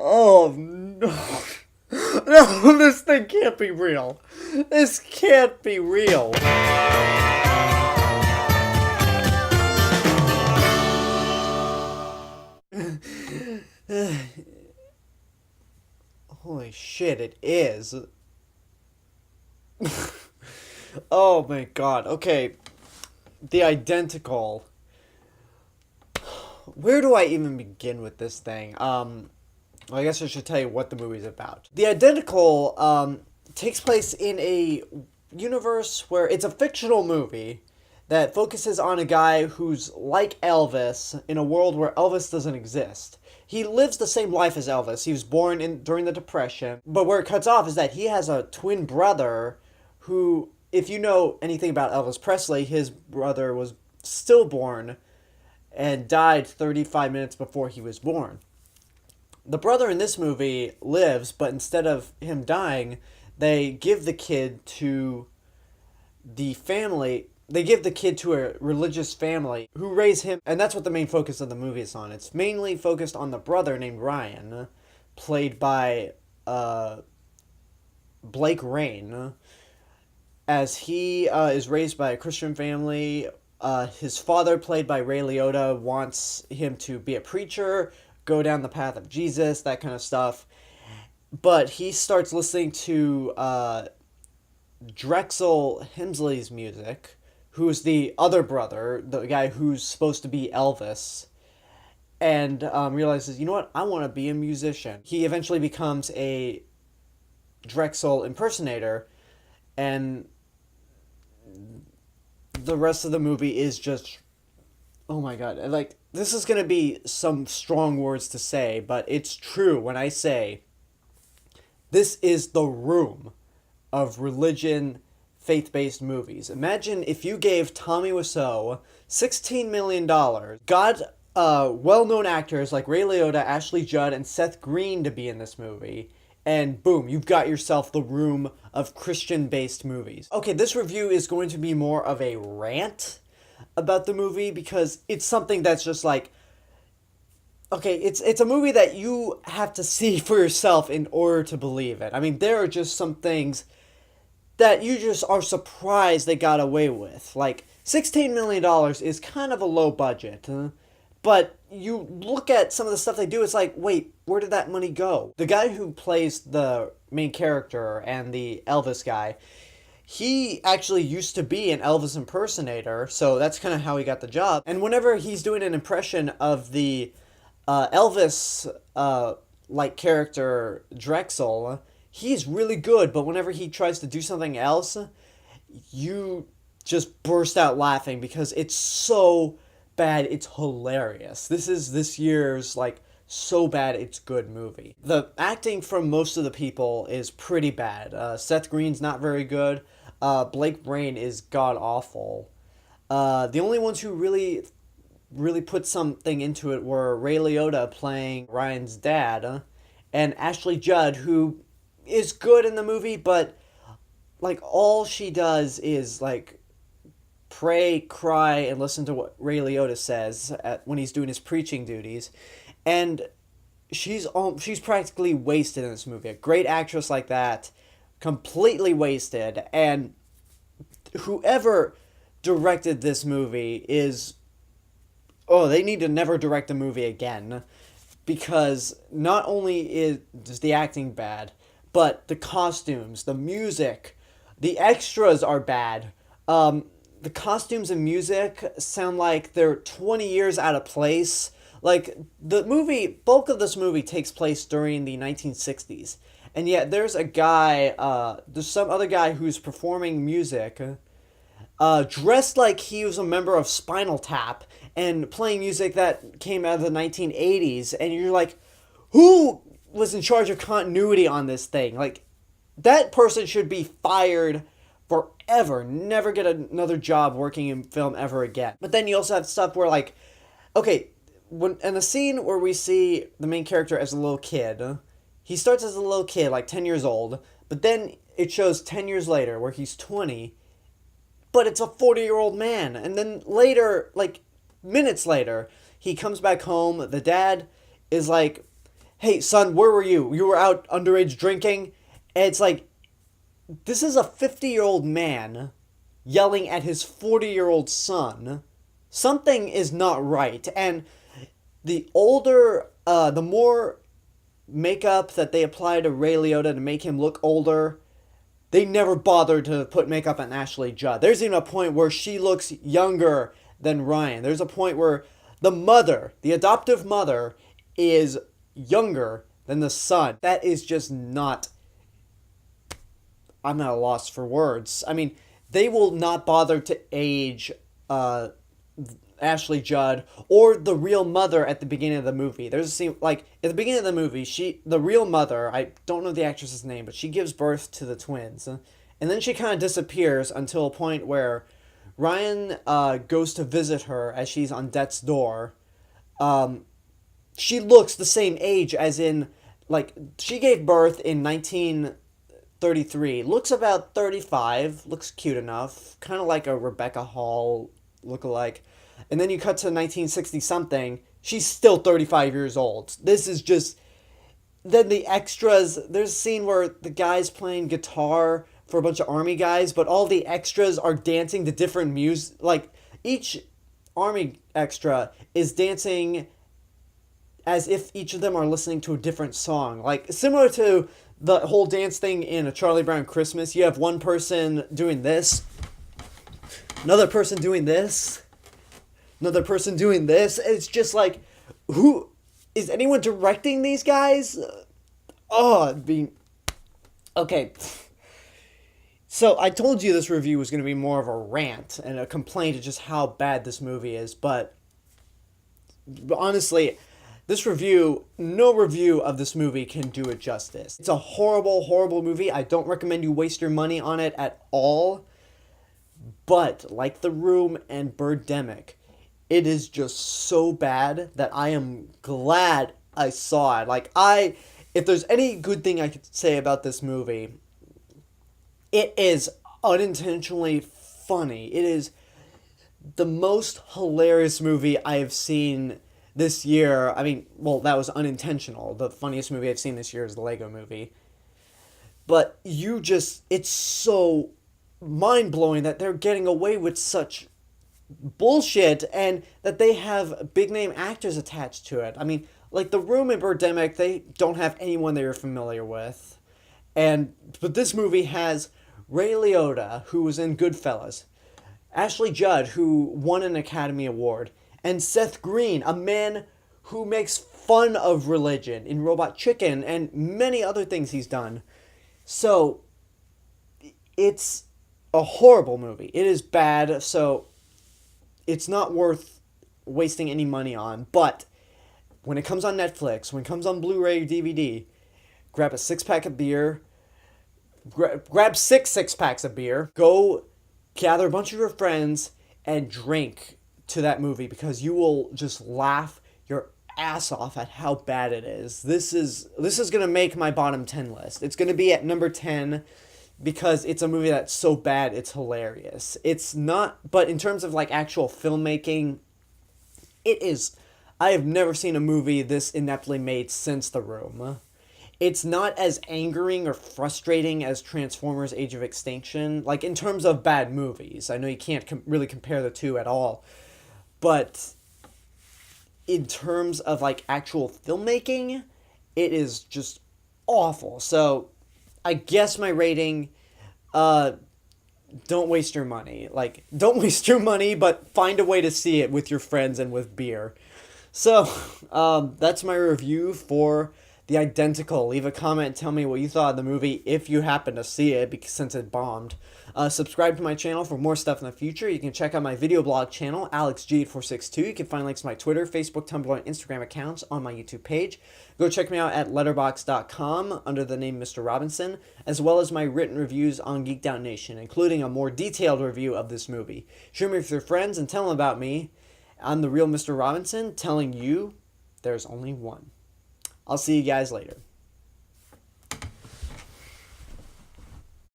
Oh no. No, this thing can't be real. This can't be real. Holy shit, it is. Oh my god. Okay, the identical. Where do I even begin with this thing? Well, I guess I should tell you what the movie's about. The Identical takes place in a universe where it's a fictional movie that focuses on a guy who's like Elvis in a world where Elvis doesn't exist. He lives the same life as Elvis. He was born during the Depression, but where it cuts off is that he has a twin brother who, if you know anything about Elvis Presley, his brother was stillborn and died 35 minutes before he was born. The brother in this movie lives, but instead of him dying, they give the kid to the family. They give the kid to a religious family who raise him, and that's what the main focus of the movie is on. It's mainly focused on the brother named Ryan, played by Blake Rain, as he is raised by a Christian family. His father, played by Ray Liotta, wants him to be a preacher, go down the path of Jesus, that kind of stuff. But he starts listening to Drexel Hemsley's music, who's the other brother, the guy who's supposed to be Elvis, and realizes, you know what, I want to be a musician. He eventually becomes a Drexel impersonator, and the rest of the movie is just, oh my god, like, this is gonna be some strong words to say, but it's true when I say this is the Room of religion, faith-based movies. Imagine if you gave Tommy Wiseau $16 million, got well-known actors like Ray Liotta, Ashley Judd, and Seth Green to be in this movie, and boom, you've got yourself the Room of Christian-based movies. Okay, this review is going to be more of a rant about the movie because it's something that's just like, okay, it's a movie that you have to see for yourself in order to believe it. I mean, there are just some things that you just are surprised they got away with. Like, $16 million is kind of a low budget, but you look at some of the stuff they do, it's like, wait, where did that money go? The guy who plays the main character and the Elvis guy, he actually used to be an Elvis impersonator, so that's kind of how he got the job. And whenever he's doing an impression of the Elvis like character Drexel, he's really good, but whenever he tries to do something else, you just burst out laughing because it's so bad, it's hilarious. This is this year's, like, so bad it's good movie. The acting from most of the people is pretty bad. Seth Green's not very good. Blake Brain is god awful. The only ones who really put something into it were Ray Liotta playing Ryan's dad, and Ashley Judd, who is good in the movie, but like all she does is like pray, cry, and listen to what Ray Liotta says when he's doing his preaching duties, and she's practically wasted in this movie. A great actress like that, completely wasted, and whoever directed this movie is, oh, they need to never direct a movie again, because not only is the acting bad, but the costumes, the music, the extras are bad. The costumes and music sound like they're 20 years out of place. Like, the bulk of this movie takes place during the 1960s. And yet there's some other guy who's performing music, dressed like he was a member of Spinal Tap and playing music that came out of the 1980s. And you're like, who was in charge of continuity on this thing? Like, that person should be fired forever, never get another job working in film ever again. But then you also have stuff where, like, okay, in the scene where we see the main character as a little kid, he starts as a little kid, like 10 years old, but then it shows 10 years later where he's 20, but it's a 40-year-old man. And then later, like minutes later, he comes back home, the dad is like hey, son, where were you? You were out underage drinking? And it's like, this is a 50-year-old man yelling at his 40-year-old son. Something is not right. And the more makeup that they apply to Ray Liotta to make him look older, they never bothered to put makeup on Ashley Judd. There's even a point where she looks younger than Ryan. There's a point where the adoptive mother, is younger than the son. That is just not... I'm at a loss for words. I mean, they will not bother to age Ashley Judd or the real mother at the beginning of the movie. There's a scene, like, at the beginning of the movie, the real mother, I don't know the actress's name, but she gives birth to the twins. And then she kind of disappears until a point where Ryan goes to visit her as she's on death's door. She looks the same age as in, like, she gave birth in 1933. Looks about 35. Looks cute enough. Kind of like a Rebecca Hall lookalike. And then you cut to 1960-something. She's still 35 years old. This is just... Then the extras... There's a scene where the guy's playing guitar for a bunch of army guys, but all the extras are dancing to different music. Like, each army extra is dancing as if each of them are listening to a different song. Like, similar to the whole dance thing in A Charlie Brown Christmas. You have one person doing this, another person doing this, another person doing this. It's just like, who... Is anyone directing these guys? Okay. So, I told you this review was going to be more of a rant and a complaint of just how bad this movie is, but honestly, no review of this movie can do it justice. It's a horrible, horrible movie. I don't recommend you waste your money on it at all, but like The Room and Birdemic, it is just so bad that I am glad I saw it. If there's any good thing I could say about this movie, it is unintentionally funny. It is the most hilarious movie I have seen this year. I mean, well, that was unintentional. The funniest movie I've seen this year is the Lego Movie. But it's so mind-blowing that they're getting away with such bullshit and that they have big-name actors attached to it. I mean, like The Room and Birdemic, they don't have anyone they're familiar with. But this movie has Ray Liotta, who was in Goodfellas, Ashley Judd, who won an Academy Award, and Seth Green, a man who makes fun of religion in Robot Chicken and many other things he's done. So, it's a horrible movie. It is bad, so it's not worth wasting any money on. But when it comes on Netflix, when it comes on Blu-ray or DVD, grab a six-pack of beer, grab six-packs of beer, go gather a bunch of your friends and drink to that movie, because you will just laugh your ass off at how bad it is. This is going to make my bottom 10 list. It's going to be at number 10 because it's a movie that's so bad it's hilarious. It's not, but in terms of like actual filmmaking, it is. I have never seen a movie this ineptly made since The Room. It's not as angering or frustrating as Transformers: Age of Extinction, like in terms of bad movies. I know you can't really compare the two at all, but in terms of like actual filmmaking, it is just awful. So I guess my rating, don't waste your money. Like, don't waste your money, but find a way to see it with your friends and with beer. So, that's my review for The Identical. Leave a comment and tell me what you thought of the movie if you happen to see it, since it bombed. Subscribe to my channel for more stuff in the future. You can check out my video blog channel, AlexG8462. You can find links to my Twitter, Facebook, Tumblr, and Instagram accounts on my YouTube page. Go check me out at letterboxd.com under the name Mr. Robinson, as well as my written reviews on Geeked Out Nation, including a more detailed review of this movie. Share me with your friends and tell them about me. I'm the real Mr. Robinson, telling you there's only one. I'll see you guys later.